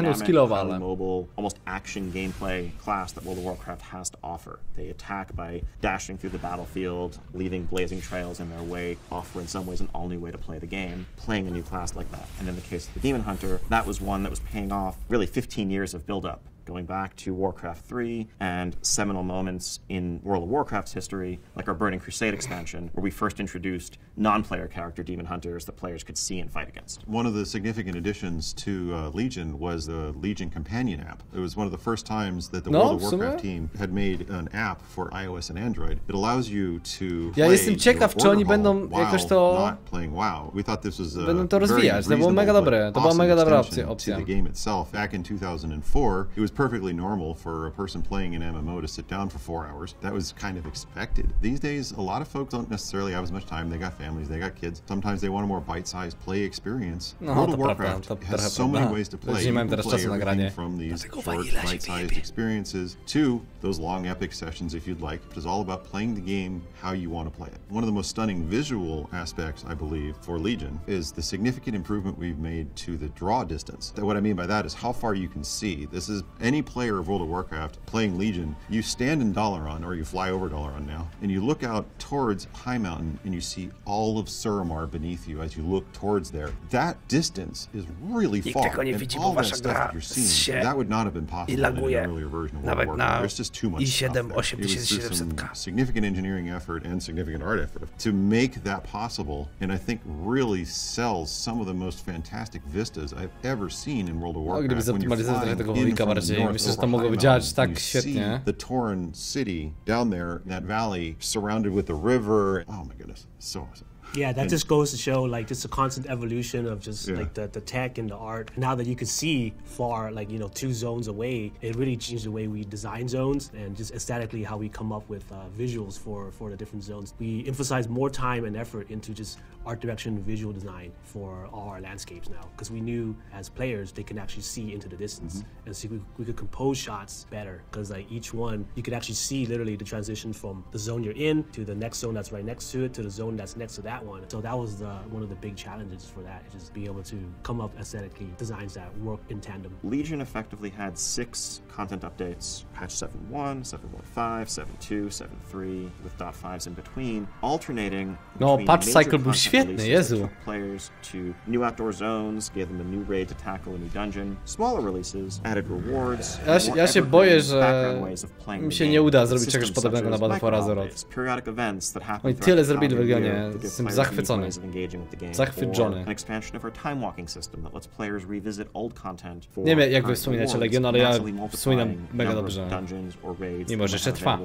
no-skillowa, ale mobile, almost action gameplay class that World of Warcraft has to offer. They attack by dashing through the battlefield, leaving blazing trails in their wake, offer in some ways an all-new way to play the game, playing a new class like that. And in the case of the Demon Hunter, that was one that was paying off really 15 years of build-up, going back to Warcraft 3 and seminal moments in World of Warcraft's history, like our Burning Crusade expansion, where we first introduced non-player character demon hunters that players could see and fight against. One of the significant additions to Legion was the Legion Companion app. It was one of the first times that the World of Warcraft team had made an app for iOS and Android. It allows you to ja jestem ciekaw, czy oni będą jakoś to będą to rozwijać. To było mega dobre. To była mega dobra opcja. The game itself, back in 2004, it was perfectly normal for a person playing an MMO to sit down for 4 hours. That was kind of expected. These days, a lot of folks don't necessarily have as much time. They got families, they got kids. Sometimes they want a more bite-sized play experience. World of Warcraft has so many ways to play. You can play everything from these short, bite-sized experiences to those long epic sessions if you'd like. It is all about playing the game how you want to play it. One of the most stunning visual aspects, I believe, for Legion is the significant improvement we've made to the draw distance. What I mean by that is how far you can see. This is any player of World of Warcraft playing Legion, you stand in Dalaran, or you fly over Dalaran now, and you look out towards High Mountain and you see all of Suramar beneath you as you look towards there. That distance is really far, and all that stuff that you're seeing, that would not have been possible in an earlier version of World of Warcraft. There's just too much stuff there. It was through some significant engineering effort and significant art effort to make that possible, and I think really sells some of the most fantastic vistas I've ever seen in World of Warcraft. When you're flying in from the Tauren city down there in that valley surrounded with the river. Oh my goodness, so awesome. Yeah, that just goes to show like just a constant evolution of just like the tech and the art. Now that you can see far, like, you know, 2 zones away, it really changed the way we design zones and just aesthetically how we come up with visuals for the different zones. We emphasize more time and effort into just art direction, visual design for all our landscapes now, because we knew as players they can actually see into the distance and see we could compose shots better, because like each one you could actually see literally the transition from the zone you're in to the next zone that's right next to it to the zone that's next to that one. So that was one of the big challenges for that, just being able to come up aesthetically designs that work in tandem. Legion effectively had 6 content updates: patch 7.1, 7.5, 7.2, 7.3, with .5s in between, alternating between patch cycle był świetny, Jezu. Players to new outdoor zones, gave them a new raid to tackle, a new dungeon. Smaller releases added rewards. Ja się boję, że mi się nie uda zrobić czegoś podobnego na Battlefield Azeroth. Oni tyle zrobili w regionie, jestem zachwycony. Zachwycony. Nie wiem, jak wy wspominacie Legion, ale ja wspominam mega dobrze. Mimo, że jeszcze trwa.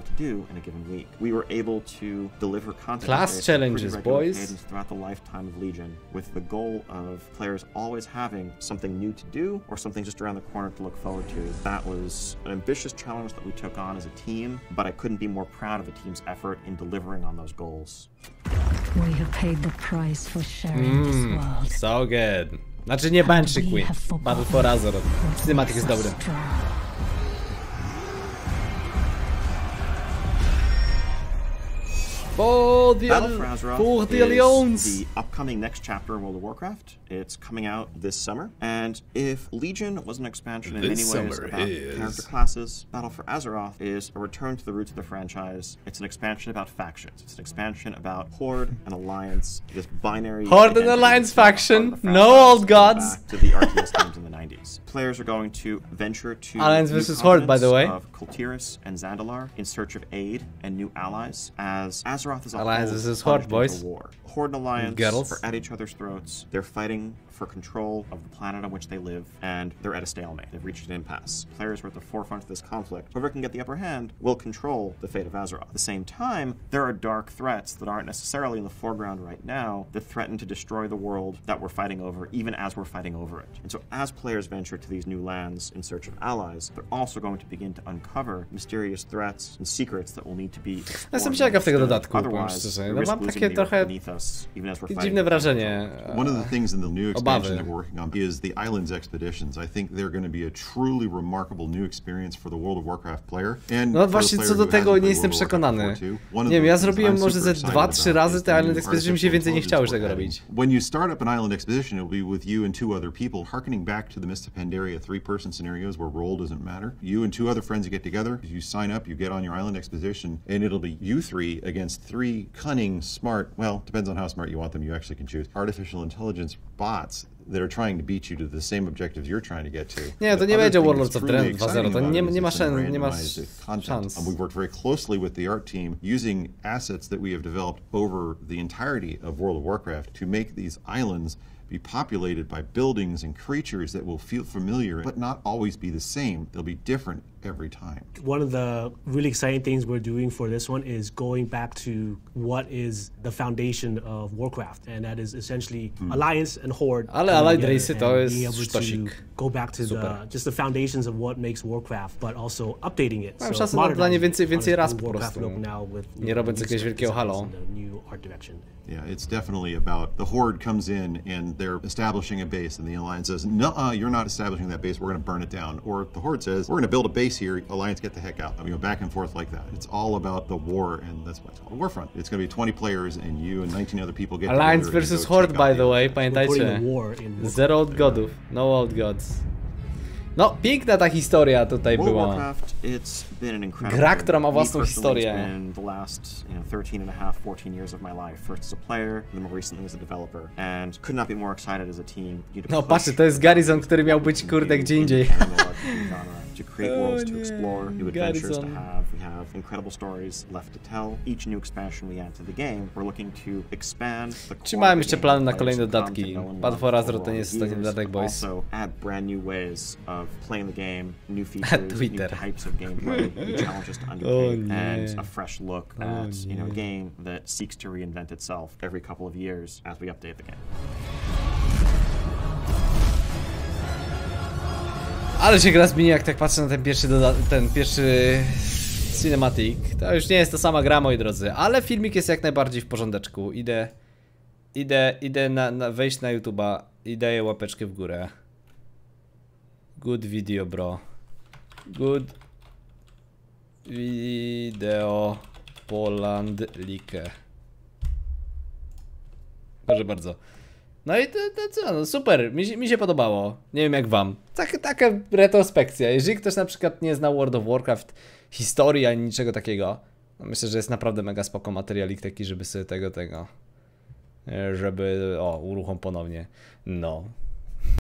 Class challenges, boys. Lifetime of Legion, with the goal of players always having something new to do or something just around the corner to look forward to. That was an ambitious challenge that we took on as a team, but I couldn't be more proud of the team's effort in delivering on those goals. We have paid the price for sharing this world. So good. Znaczy nie Banshee Queen, Battlefield Azeroth. Cinematic jest dobry. Battle for Azeroth is the upcoming next chapter in World of Warcraft. It's coming out this summer, and if Legion was an expansion in many ways about character classes, Battle for Azeroth is a return to the roots of the franchise. It's an expansion about factions. It's an expansion about Horde and Alliance, this binary Horde and Alliance faction, no old gods. Back to the RTS games in the 90s. Players are going to venture to Alliance versus Horde, by the way, of Kultiris and Zandalar in search of aid and new allies, as Azeroth is a Alliance versus Horde, boys. War. Horde and Alliance are at each other's throats. They're fighting for control of the planet on which they live, and they're at a stalemate. They've reached an impasse. Players who are at the forefront of this conflict, whoever can get the upper hand, will control the fate of Azeroth. At the same time, there are dark threats that aren't necessarily in the foreground right now that threaten to destroy the world that we're fighting over, even as we're fighting over it. And so as players venture to these new lands in search of allies, they're also going to begin to uncover mysterious threats and secrets that will need to be explored. Jestem ciekaw tego dodatku, Otherwise, no, mam takie trochę dziwne wrażenie. One of the things in the new expansion that we're working on is the Islands Expeditions. I think they're going to be a truly remarkable new experience for the World of Warcraft player. And no właśnie co do tego nie jestem przekonany. Nie wiem, ja zrobiłem może ze 2-3 razy te Island Expedition, mi się więcej nie chciało już tego robić. When you start up an Island Expedition, it'll be with you and 2 other people, harkening back to the Mist of Pandaria 3-person scenarios where role doesn't matter. You and 2 other friends get together, you sign up, you get on your Island Expedition, and it'll be you 3 against 3 cunning, smart, well, depends on how smart you want them, you actually can choose, artificial intelligence bots that are trying to beat you to the same objectives you're trying to get to. Nie, to nie będzie Warlords of Draenor 2.0, to nie ma szans. We've worked very closely with the art team using assets that we have developed over the entirety of World of Warcraft to make these islands be populated by buildings and creatures that will feel familiar, but not always be the same. They'll be different every time. One of the really exciting things we're doing for this one is going back to what is the foundation of Warcraft, and that is essentially Alliance and Horde. Ale Allied Races to jest sztosik. Go back to just the foundations of what makes Warcraft, but also updating it. Mam szansę na dodanie więcej raz po prostu. Nie robiąc jakiegoś wielkiego halo. Yeah, it's definitely about the Horde comes in and they're establishing a base, and the Alliance says, "No, you're not establishing that base. We're going to burn it down." Or the Horde says, "We're going to build a base here. Alliance, get the heck out." And we go back and forth like that. It's all about the war, and that's why it's called Warfront. It's going to be 20 players, and you and 19 other people get Alliance versus Horde, by the way, pamiętajcie. Zero old godów, no old gods. No, piękna ta historia tutaj była. Gra, która ma własną historię. The last 13.5-14 years of my life. First as a player, then more recently as a developer, and could not be more excited as a team. No patrzcie, to jest Garrison, który miał być kurde gdzie indziej. To create worlds to explore, new adventures to have. We have incredible stories left to tell. Each new expansion we add to the game, we're looking to expand the core. Trzymałem jeszcze plany na kolejne dodatki. Battle for Azeroth to nie jest ostatni dodatek, boys. Also add brand new ways of playing the game, new features, new types of gameplay, new challenges to undertake, and a fresh look at a game that seeks to reinvent itself every couple of years as we update the game. Ale się gra zmieni, jak tak patrzę na ten pierwszy cinematic. To już nie jest ta sama gra, moi drodzy, ale filmik jest jak najbardziej w porządeczku. Idę wejść na YouTube'a i daję łapeczkę w górę. Good video, bro. Good video Polandlikę. Proszę bardzo. No i to co, no super, mi się podobało. Nie wiem jak wam. Taka retrospekcja. Jeżeli ktoś na przykład nie zna World of Warcraft historii ani niczego takiego, no myślę, że jest naprawdę mega spoko materialik taki, żeby sobie żeby uruchom ponownie. No.